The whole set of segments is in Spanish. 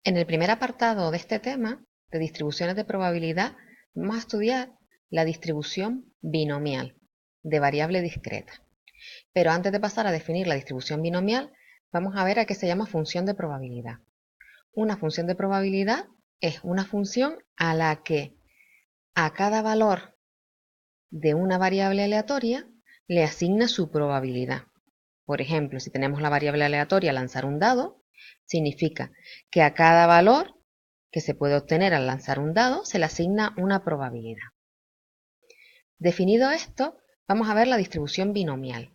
En el primer apartado de este tema, de distribuciones de probabilidad, vamos a estudiar la distribución binomial de variable discreta. Pero antes de pasar a definir la distribución binomial, vamos a ver a qué se llama función de probabilidad. Una función de probabilidad es una función a la que a cada valor de una variable aleatoria le asigna su probabilidad. Por ejemplo, si tenemos la variable aleatoria lanzar un dado, significa que a cada valor que se puede obtener al lanzar un dado se le asigna una probabilidad. Definido esto, vamos a ver la distribución binomial.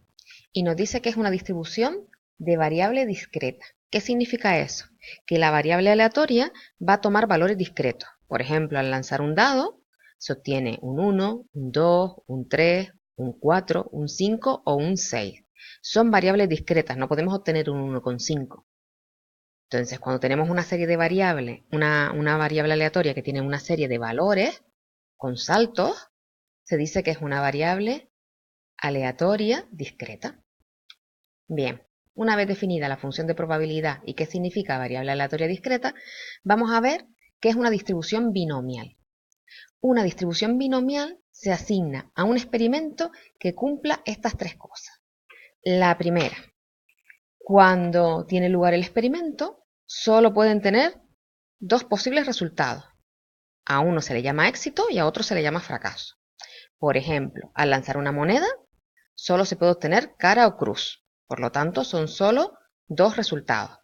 Y nos dice que es una distribución de variable discreta. ¿Qué significa eso? Que la variable aleatoria va a tomar valores discretos. Por ejemplo, al lanzar un dado, se obtiene un 1, un 2, un 3, un 4, un 5 o un 6. Son variables discretas, no podemos obtener un 1 con 5. Entonces, cuando tenemos una serie de variables, una variable aleatoria que tiene una serie de valores con saltos, se dice que es una variable aleatoria discreta. Bien, una vez definida la función de probabilidad y qué significa variable aleatoria discreta, vamos a ver qué es una distribución binomial. Una distribución binomial se asigna a un experimento que cumpla estas tres cosas. La primera, cuando tiene lugar el experimento, solo pueden tener dos posibles resultados. A uno se le llama éxito y a otro se le llama fracaso. Por ejemplo, al lanzar una moneda, solo se puede obtener cara o cruz. Por lo tanto, son solo dos resultados.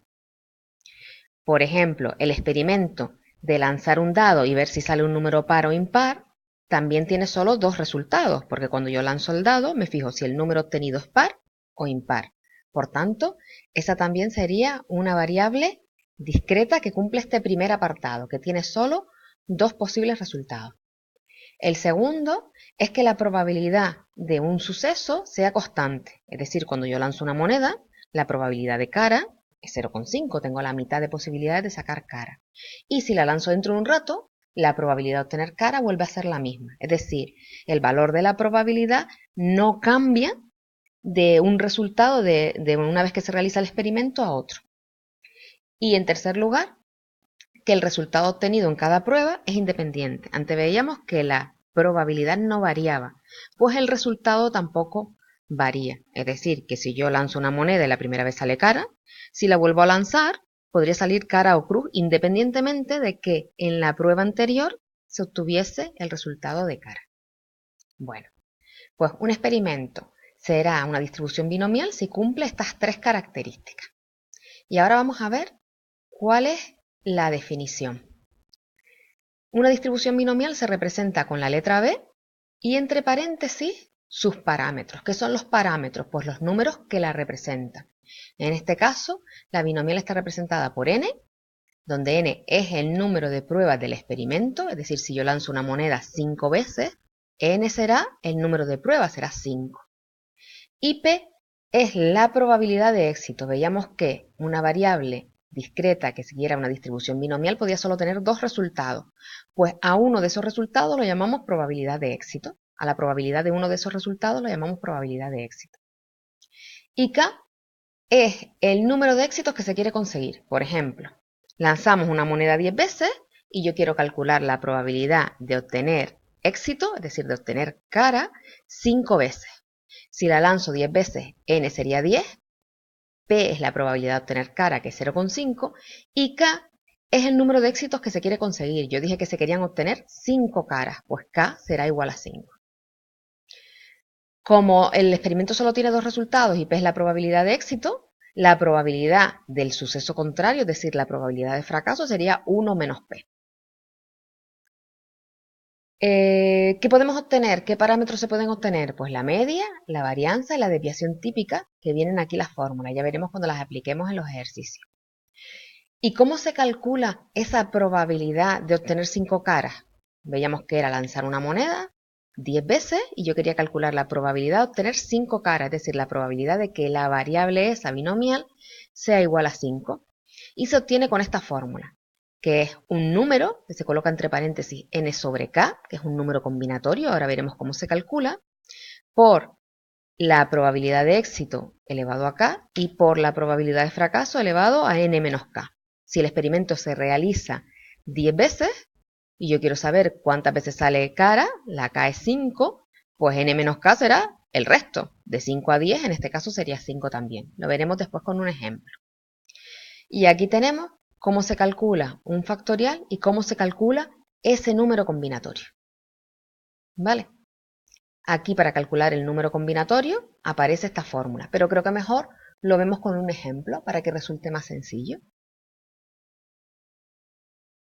Por ejemplo, el experimento de lanzar un dado y ver si sale un número par o impar, también tiene solo dos resultados, porque cuando yo lanzo el dado me fijo si el número obtenido es par o impar. Por tanto, esa también sería una variable discreta que cumple este primer apartado, que tiene solo dos posibles resultados. El segundo es que la probabilidad de un suceso sea constante, es decir, cuando yo lanzo una moneda, la probabilidad de cara es 0,5, tengo la mitad de posibilidades de sacar cara. Y si la lanzo dentro de un rato, la probabilidad de obtener cara vuelve a ser la misma, es decir, el valor de la probabilidad no cambia de un resultado de una vez que se realiza el experimento a otro. Y en tercer lugar, que el resultado obtenido en cada prueba es independiente. Antes veíamos que la probabilidad no variaba, pues el resultado tampoco varía. Es decir, que si yo lanzo una moneda y la primera vez sale cara, si la vuelvo a lanzar, podría salir cara o cruz, independientemente de que en la prueba anterior se obtuviese el resultado de cara. Bueno, pues un experimento será una distribución binomial si cumple estas tres características. Y ahora vamos a ver cuál es la definición. Una distribución binomial se representa con la letra B y entre paréntesis sus parámetros. ¿Qué son los parámetros? Pues los números que la representan. En este caso, la binomial está representada por n, donde n es el número de pruebas del experimento, es decir, si yo lanzo una moneda 5 veces, n será el número de pruebas, será 5. Y p es la probabilidad de éxito. Veíamos que una variable discreta que siguiera una distribución binomial podía solo tener dos resultados. Pues a uno de esos resultados lo llamamos probabilidad de éxito. A la probabilidad de uno de esos resultados lo llamamos probabilidad de éxito. Y K es el número de éxitos que se quiere conseguir. Por ejemplo, lanzamos una moneda 10 veces y yo quiero calcular la probabilidad de obtener éxito, es decir, de obtener cara, 5 veces. Si la lanzo 10 veces, n sería 10, p es la probabilidad de obtener cara, que es 0,5, y k es el número de éxitos que se quiere conseguir. Yo dije que se querían obtener 5 caras, pues k será igual a 5. Como el experimento solo tiene dos resultados y p es la probabilidad de éxito, la probabilidad del suceso contrario, es decir, la probabilidad de fracaso, sería 1 menos p. ¿Qué podemos obtener? ¿Qué parámetros se pueden obtener? Pues la media, la varianza y la desviación típica, que vienen aquí las fórmulas. Ya veremos cuando las apliquemos en los ejercicios. ¿Y cómo se calcula esa probabilidad de obtener 5 caras? Veíamos que era lanzar una moneda 10 veces y yo quería calcular la probabilidad de obtener 5 caras, es decir, la probabilidad de que la variable esa binomial sea igual a 5. Y se obtiene con esta fórmula, que es un número que se coloca entre paréntesis n sobre k, que es un número combinatorio, ahora veremos cómo se calcula, por la probabilidad de éxito elevado a k y por la probabilidad de fracaso elevado a n menos k. Si el experimento se realiza 10 veces y yo quiero saber cuántas veces sale cara, la K es 5, pues n menos K será el resto. De 5 a 10, en este caso sería 5 también. Lo veremos después con un ejemplo. Y aquí tenemos cómo se calcula un factorial y cómo se calcula ese número combinatorio. ¿Vale? Aquí para calcular el número combinatorio aparece esta fórmula, pero creo que mejor lo vemos con un ejemplo para que resulte más sencillo.